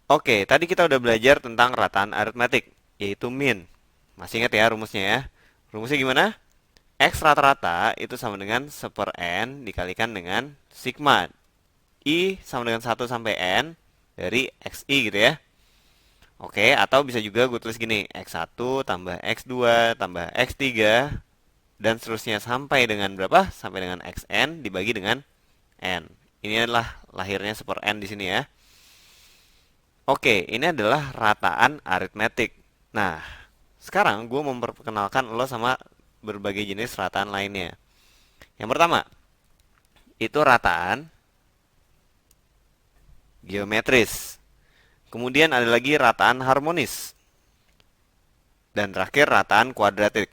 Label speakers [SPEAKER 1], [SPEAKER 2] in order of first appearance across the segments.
[SPEAKER 1] Oke, tadi kita udah belajar tentang rataan aritmetik, yaitu min. Masih ingat ya rumusnya ya? Rumusnya gimana? X rata-rata itu sama dengan 1 per N dikalikan dengan sigma. I sama dengan 1 sampai N dari XI gitu ya. Oke, atau bisa juga gue tulis gini, X1 tambah X2 tambah X3 dan seterusnya sampai dengan berapa? Sampai dengan Xn dibagi dengan N. Ini adalah lahirnya 1 per N di sini ya. Oke, ini adalah rataan aritmetik. Nah, sekarang gue memperkenalkan lo sama berbagai jenis rataan lainnya. Yang pertama, itu rataan geometris. Kemudian ada lagi rataan harmonis. Dan terakhir rataan kuadratik.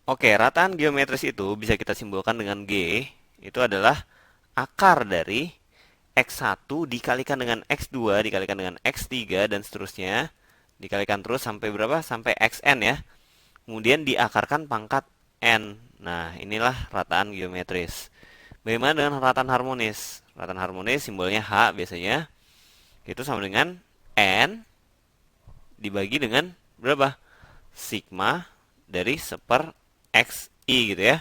[SPEAKER 1] Oke, rataan geometris itu bisa kita simbolkan dengan G. Itu adalah akar dari X1 dikalikan dengan X2 dikalikan dengan X3 dan seterusnya. Dikalikan terus sampai berapa? Sampai Xn ya. Kemudian diakarkan pangkat N. Nah, inilah rataan geometris. Bagaimana dengan rataan harmonis? Rataan harmonis simbolnya H biasanya. Itu sama dengan N dibagi dengan berapa? Sigma dari 1/xi gitu ya.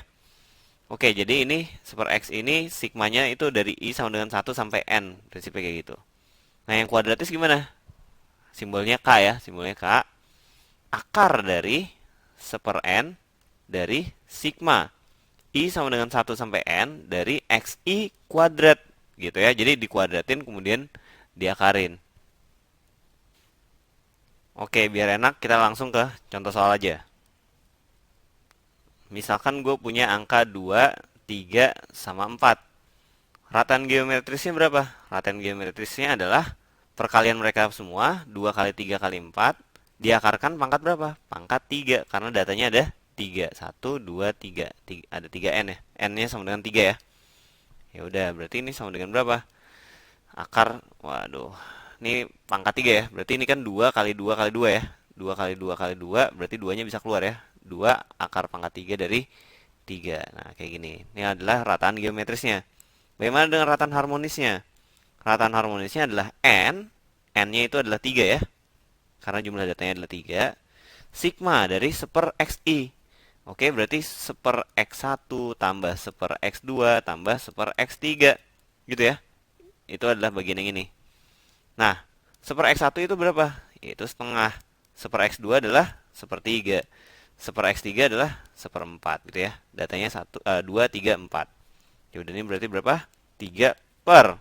[SPEAKER 1] Oke, jadi ini 1/x ini sigmanya itu dari I sama dengan 1 sampai N. Prinsipnya kayak gitu. Nah, yang kuadratis gimana? Simbolnya K ya, simbolnya K. Akar dari 1/n dari sigma. I sama dengan 1 sampai N dari XI kuadrat. Gitu ya, jadi dikuadratin kemudian diakarin. Oke, biar enak kita langsung ke contoh soal aja. Misalkan gue punya angka 2, 3, sama 4. Rataan geometrisnya berapa? Rataan geometrisnya adalah perkalian mereka semua, 2 kali 3 kali 4, diakarkan pangkat berapa? Pangkat 3, karena datanya ada 3. 1, 2, 3. Ada 3N ya. N-nya sama dengan 3 ya. Ya udah, berarti ini sama dengan berapa? Akar, waduh. Ini pangkat 3 ya. Berarti ini kan 2 kali 2 kali 2 ya. 2 kali 2 kali 2, berarti 2-nya bisa keluar ya. 2 akar pangkat 3 dari 3. Nah, kayak gini. Ini adalah rataan geometrisnya. Bagaimana dengan rataan harmonisnya? Rataan harmonisnya adalah N. N-nya itu adalah 3 ya. Karena jumlah datanya adalah 3. Sigma dari 1/xi. Oke, berarti 1/x1 tambah 1/x2 tambah 1/x3. Gitu ya. Itu adalah bagian yang ini. Nah, 1/x1 itu berapa? Itu setengah. 1/x2 adalah 1/3. 1/x3 adalah 1/4 gitu ya. Datanya 2, 3, 4. Ya udah, ini berarti berapa? 3 per.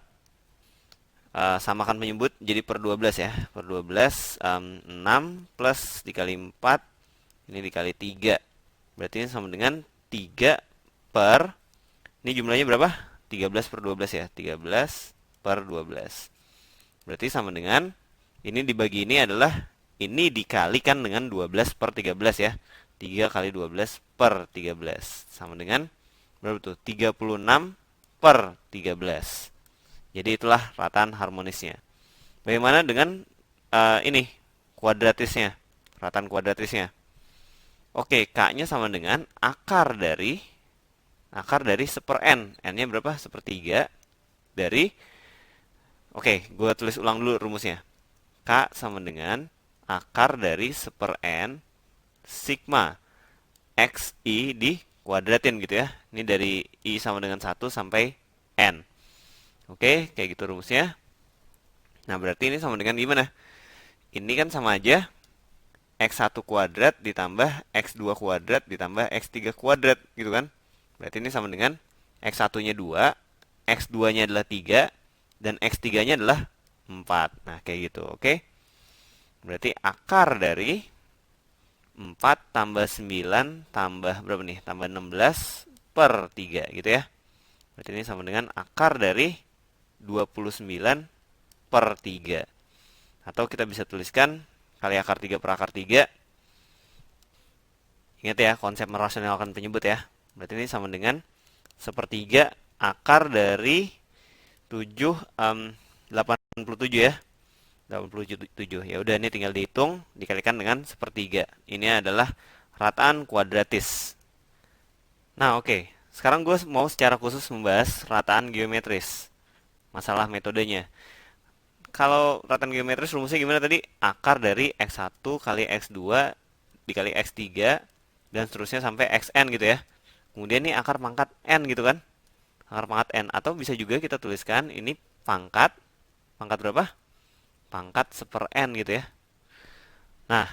[SPEAKER 1] Samakan penyebut jadi per 12 ya. Per 12, 6 plus dikali 4. Ini dikali 3. Berarti ini sama dengan 3 per. Ini jumlahnya berapa? 13 per 12 ya. 13 per 12. Berarti sama dengan, ini dibagi ini adalah, ini dikalikan dengan 12 per 13 ya. 3 kali 12 per 13. Sama dengan, berapa tuh? 36 per 13. Jadi itulah rataan harmonisnya. Bagaimana dengan ini, kuadratisnya? Rataan kuadratisnya. Oke, K-nya sama dengan akar dari 1/n. N-nya berapa? 1/3 dari. Oke, gue tulis ulang dulu rumusnya. K sama dengan akar dari 1/n sigma xi di kuadratin gitu ya. Ini dari I sama dengan 1 sampai N. Oke, kayak gitu rumusnya. Nah, berarti ini sama dengan gimana? Ini kan sama aja X1 kuadrat ditambah X2 kuadrat ditambah X3 kuadrat gitu kan. Berarti ini sama dengan X1-nya 2, X2-nya adalah 3, dan X3-nya adalah 4. Nah, kayak gitu, oke? Berarti akar dari 4 tambah 9 tambah berapa nih? Tambah 16 per 3 gitu ya. Berarti ini sama dengan akar dari 29 per 3. Atau kita bisa tuliskan kali akar 3 per akar 3. Ingat ya, konsep merasionalkan penyebut ya. Berarti ini sama dengan 1/3 akar dari 87 ya. 87. Ya udah, ini tinggal dihitung dikalikan dengan 1/3. Ini adalah rataan kuadratis. Nah, oke. Sekarang gue mau secara khusus membahas rataan geometris. Masalah metodenya. kalau rataan geometris rumusnya gimana tadi? Akar dari X1 kali X2 dikali X3 dan seterusnya sampai Xn gitu ya. Kemudian ini akar pangkat N gitu kan. Akar pangkat N. Atau bisa juga kita tuliskan ini pangkat berapa? Pangkat 1/N gitu ya. Nah,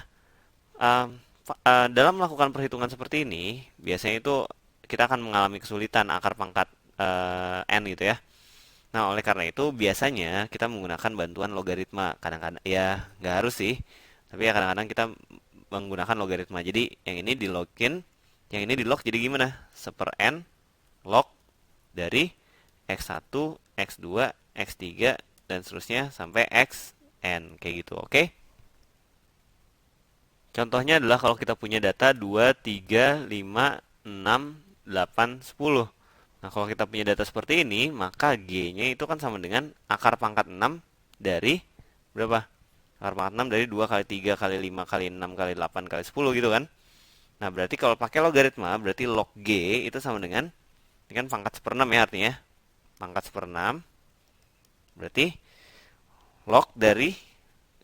[SPEAKER 1] dalam melakukan perhitungan seperti ini, biasanya itu kita akan mengalami kesulitan akar pangkat N gitu ya. Nah, oleh karena itu biasanya kita menggunakan bantuan logaritma. Kadang-kadang ya nggak harus sih, tapi ya kadang-kadang kita menggunakan logaritma. Jadi yang ini dilogin, yang ini dilog jadi gimana? 1/n log dari x1, x2, x3 dan seterusnya sampai xn kayak gitu. Oke? Contohnya adalah kalau kita punya data 2, 3, 5, 6, 8, 10. Nah, kalau kita punya data seperti ini, maka G-nya itu kan sama dengan akar pangkat 6 dari berapa? Akar pangkat 6 dari 2 kali 3 kali 5 kali 6 kali 8 kali 10 gitu kan. Nah, berarti kalau pakai logaritma, berarti log G itu sama dengan, ini kan pangkat 1/6 ya artinya. Pangkat 1/6, berarti log dari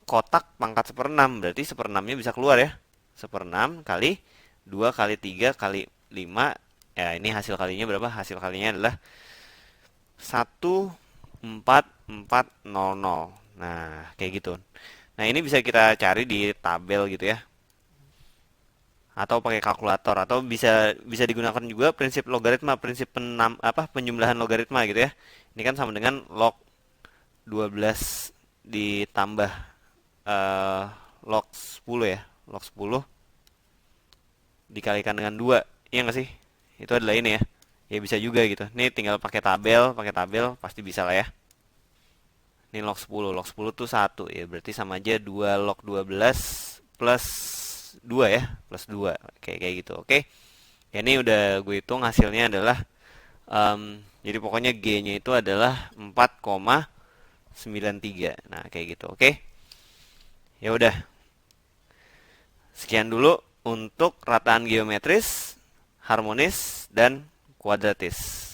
[SPEAKER 1] kotak pangkat 1/6. Berarti 1/6-nya bisa keluar ya. 1/6 kali 2 kali 3 kali 5. Ya, ini hasil kalinya berapa? Hasil kalinya adalah 14400. Nah, kayak gitu. Nah, ini bisa kita cari di tabel gitu ya. Atau pakai kalkulator atau bisa bisa digunakan juga prinsip logaritma, prinsip penjumlahan logaritma gitu ya. Ini kan sama dengan log 12 ditambah eh, log 10 ya. Log 10 dikalikan dengan 2. Iya nggak sih? Itu adalah ini ya. Ya bisa juga gitu. Ini tinggal pakai tabel pasti bisa lah ya. Ini log 10, log 10 tuh 1 ya, berarti sama aja 2 log 12 plus 2 ya, plus 2. Kayak gitu. Oke. Ya, ini udah gue hitung hasilnya adalah jadi pokoknya G-nya itu adalah 4,93. Nah, kayak gitu. Oke. Ya udah. Sekian dulu untuk rataan geometris, harmonis, dan kuadratis.